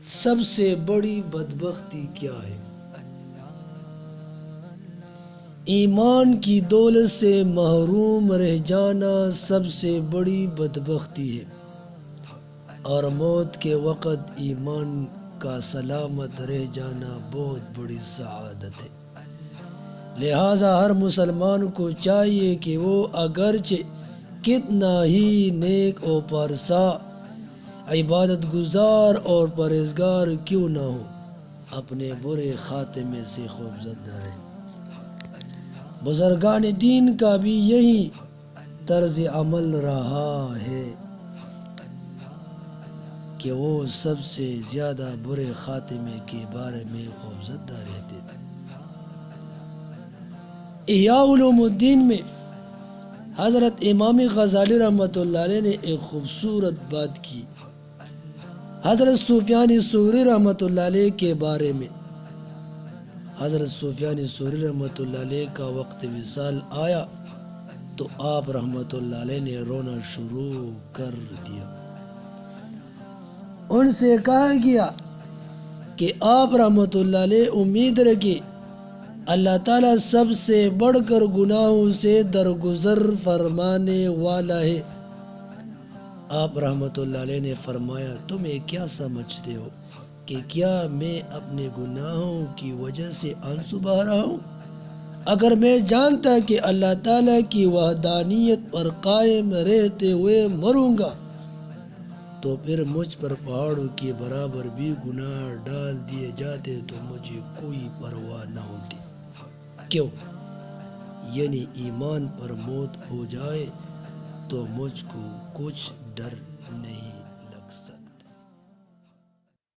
سب سے بڑی بدبختی کیا ہے؟ ایمان کی دولت سے محروم رہ جانا سب سے بڑی بدبختی ہے، اور موت کے وقت ایمان کا سلامت رہ جانا بہت بڑی سعادت ہے۔ لہٰذا ہر مسلمان کو چاہیے کہ وہ اگرچہ کتنا ہی نیک و پارسا، عبادت گزار اور پرہیزگار کیوں نہ ہو، اپنے برے خاتمے سے خوفزدہ رہے۔ بزرگان دین کا بھی یہی طرز عمل رہا ہے کہ وہ سب سے زیادہ برے خاتمے کے بارے میں خوفزدہ رہتے تھے۔ احیاء علوم الدین میں حضرت امام غزالی رحمۃ اللہ علیہ نے ایک خوبصورت بات کی حضرت سفیان ثوری رحمۃ اللہ علیہ کے بارے میں۔ حضرت سفیان ثوری رحمۃ اللہ علیہ کا وقت وصال آیا تو آپ رحمۃ اللہ علیہ نے رونا شروع کر دیا۔ ان سے کہا گیا کہ آپ رحمۃ اللہ علیہ امید رکھے، اللہ تعالیٰ سب سے بڑھ کر گناہوں سے درگزر فرمانے والا ہے۔ آپ رحمۃ اللہ علیہ نے فرمایا، تمہیں کیا سمجھتے ہو کہ کیا میں اپنے گناہوں کی وجہ سے آنسو بہا رہا ہوں؟ اگر میں جانتا کہ اللہ تعالیٰ کی وحدانیت پر قائم رہتے ہوئے مروں گا تو پھر مجھ پر پہاڑوں کے برابر بھی گناہ ڈال دیے جاتے تو مجھے کوئی پرواہ نہ ہوتی۔ کیوں؟ یعنی ایمان پر موت ہو جائے تو مجھ کو کچھ ڈر نہیں۔